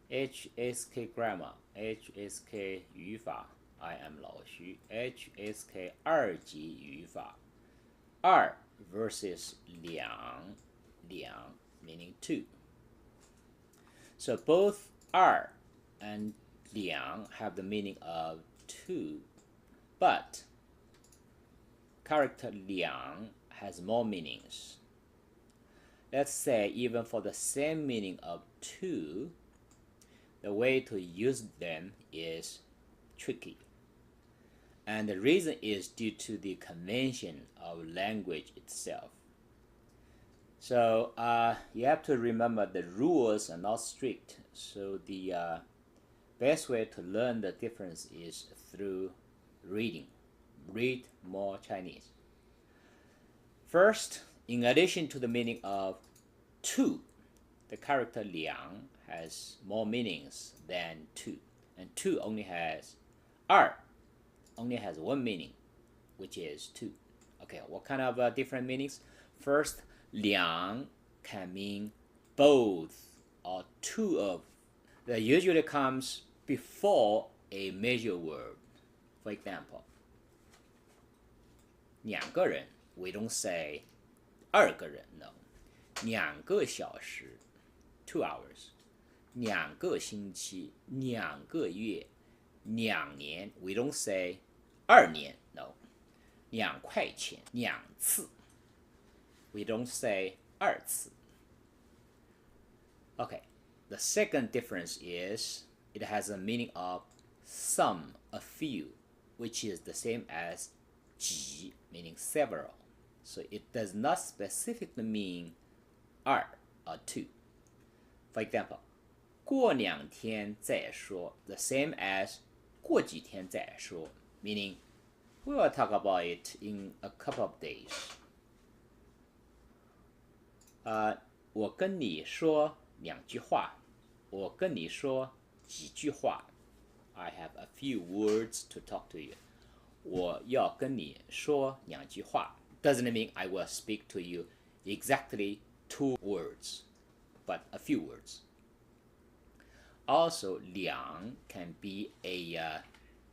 HSK grammar HSK 语法 I am 老徐 HSK 2级语法二 versus 两 meaning two. So both 二 and 两 have the meaning of two, but character 两 has more meanings. Let's say even for the same meaning of two, the way to use them is tricky. And the reason is due to the convention of language itself. So you have to remember the rules are not strict. So the best way to learn the difference is through reading. Read more Chinese. First, in addition to the meaning of two, the character 两 has more meanings than two. And two only has 二 only has one meaning, which is two. Okay, what kind of different meanings? First, 两 can mean both or two of. That usually comes before a major word. For example, 两个人 we don't say 二个人 no. 两个小时 2 hours. 两个星期两个月两年 we don't say 二年 no. 两块钱两次 we don't say 二次. Okay, the second difference is it has a meaning of some, a few, which is the same as 几 meaning several. So it does not specifically mean 二 or two. For example, 过两天再说 the same as 过几天再说 meaning we will talk about it in a couple of days. 我跟你说两句话我跟你说几句话 I have a few words to talk to you. 我要跟你说两句话 doesn't mean I will speak to you exactly 2 words, but a few words. Also, 两 can be a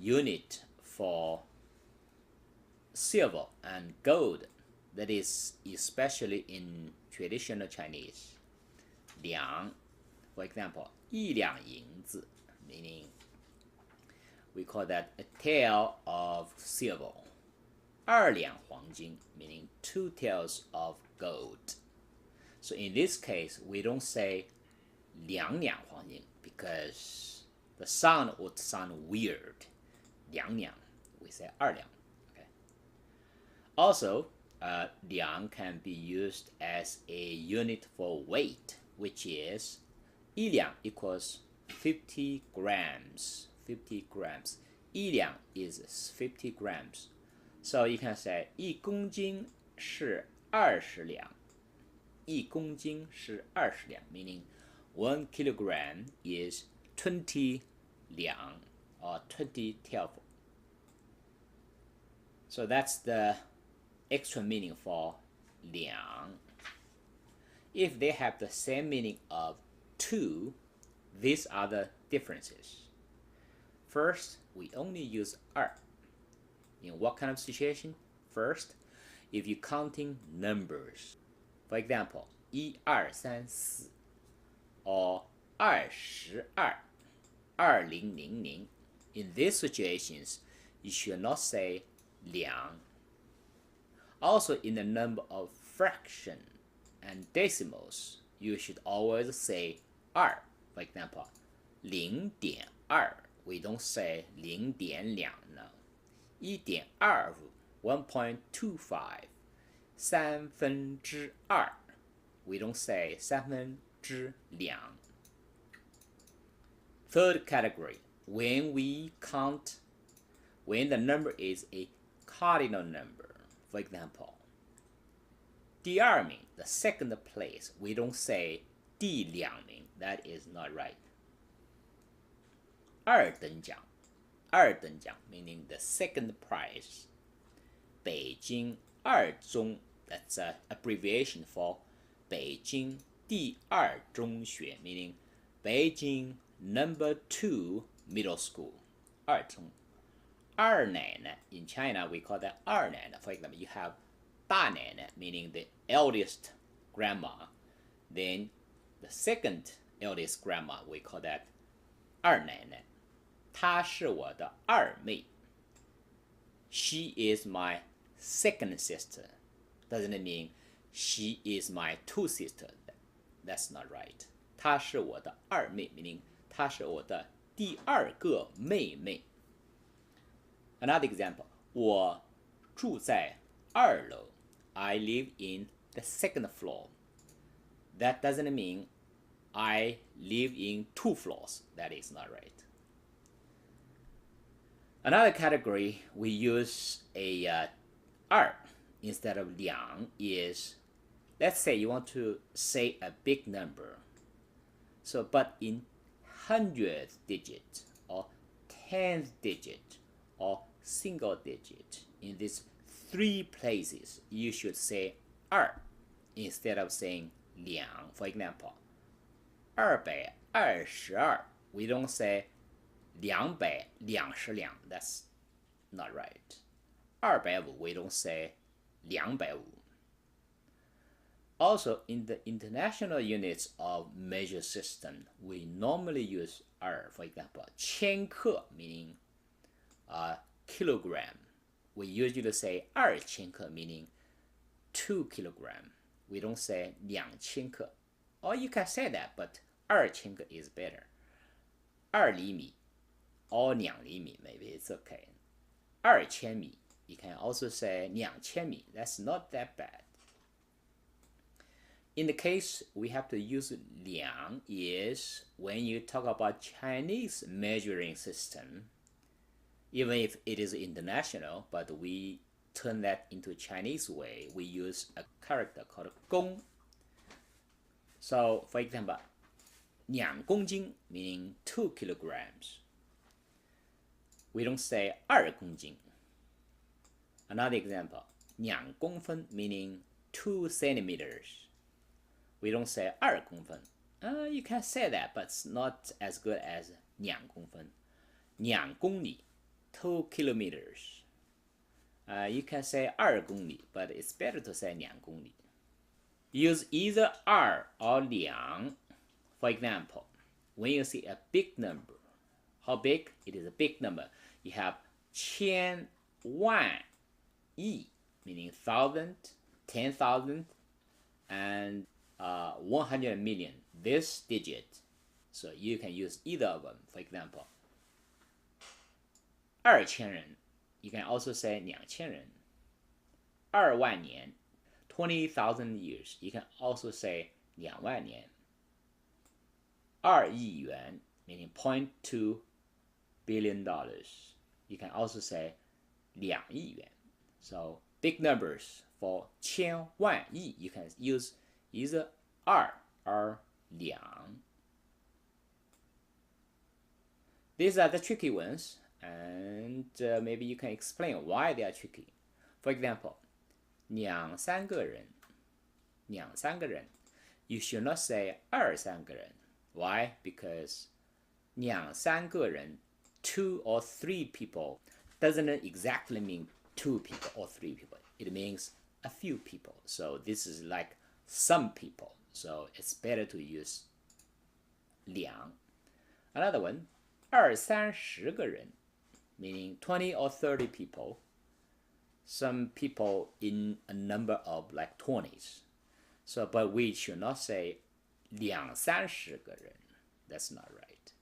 unit for silver and gold. That is especially in traditional Chinese. 两 for example, 一两银子 meaning we call that a tael of silver. 二两黄金 meaning 2 taels of gold. So in this case, we don't say 两两黄金 because the sound would sound weird. 两两 we say 二两. Okay. Also, 两 can be used as a unit for weight, which is 一两 equals 50 grams. 50 grams. 一两 is 50 grams. So you can say 一公斤是20两。一公斤是20两 meaning 1 kilogram is 20 两 or 20 taelful. So that's the extra meaning for 两. If they have the same meaning of two, these are the differences. First, we only use 二. In what kind of situation? First, if you're counting numbers. For example, 1 2 3 4 or 22 2000. In these situations, you should not say 两. Also, in the number of fraction and decimals, you should always say 二. For example, 0.2. We don't say 0.2 no. 1.25 1.25. 三分之二 we don't say 三分之两. Third category, when we count, when the number is a cardinal number. For example, 第二名 the second place, we don't say 第两名 that is not right. 二等奖 meaning the second prize. 北京二中 that's an abbreviation for 北京第二中学 meaning Beijing number 2 middle school. 二中。二奶奶 in China we call that 二奶奶. For example, you have 大奶奶 meaning the eldest grandma. Then the second eldest grandma we call that 二奶奶。她是我的二妹。She is my second sister. Doesn't mean she is my two sisters. That's not right. 她是我的二妹 meaning 她是我的第二个妹妹。Another example, 我住在二楼。I live in the second floor. That doesn't mean I live in 2 floors. That is not right. Another category we use a 二 instead of 两 is, let's say you want to say a big number. So, but in 100th digit or 10th digit or single digit, in these 3 places, you should say 二 instead of saying 两. For example, 222. We don't say 222. That's not right. 250. We don't say 250. Also, in the international units of measure system, we normally use 二. For example, 千克 meaning kilogram. We usually say 2千克 meaning 2 kilogram. We don't say 2000克. Or you can say that, but 2000克 is better. 2厘米 or 2厘米 maybe it's okay. 2000米 you can also say 2000米. That's not that bad. In the case we have to use 两 is when you talk about Chinese measuring system, even if it is international, but we turn that into Chinese way, we use a character called 公. So, for example, 2公斤 meaning 2 kilograms. We don't say 2公斤. Another example, 2公分 meaning 2 centimeters. We don't say 2公分. You can say that, but it's not as good as 2公分. 2公里 2 kilometers. You can say 2公里, but it's better to say 2公里. Use either 2 or 两. For example, when you see a big number, how big? It is a big number. You have 千万亿, meaning 1,000, 10,000, and 100 million. This digit. So you can use either of them. For example, 2000人. You can also say 2000人. 2万年. 20,000 years. You can also say 2万年. 2亿元 meaning $0.2 billion. You can also say 2亿元. So big numbers for 千万亿 you can use either 2 or 两. These are the tricky ones, and maybe you can explain why they are tricky. For example, 2、3个人. 2、3个人. You should not say 2、3个人. Why? Because 2、3个人, 2 or 3 people, doesn't exactly mean 2 people or 3 people. It means a few people. So this is like some people. So it's better to use 两. Another one, 2、30个人, meaning 20 or 30 people. Some people in a number of like 20s. So, but we should not say 2、30个人. That's not right.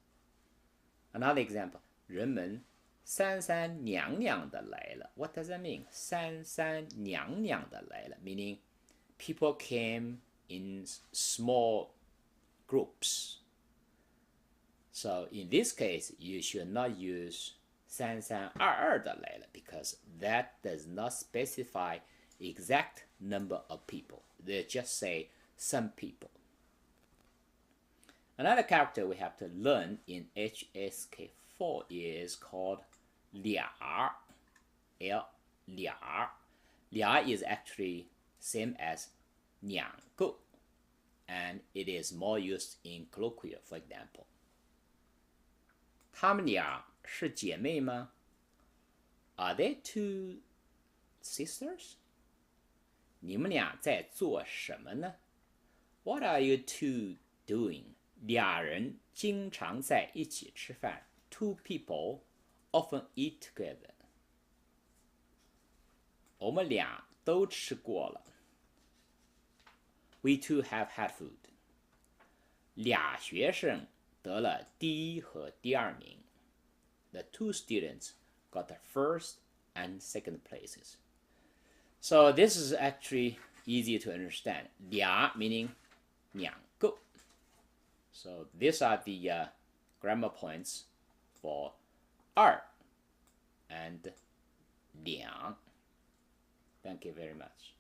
Another example, 人们三三两两的来了. What does that mean? 三三两两的来了, meaning people came in small groups. So in this case, you should not use 三三二二的来了 because that does not specify exact number of people. They just say some people. Another character we have to learn in HSK4 is called 俩. L 俩. 俩 is actually same as 2个, and it is more used in colloquial, for example. 她们俩是姐妹吗？Are they two sisters? 你们俩在做什么呢？ What are you two doing? 俩人经常在一起吃饭。Two people often eat together. 我们俩都吃过了。We too have had food. 俩学生得了第一和第二名。The two students got the first and second places. So this is actually easy to understand. 俩 meaning 两个。So these are the grammar points for 二 and 两。Thank you very much.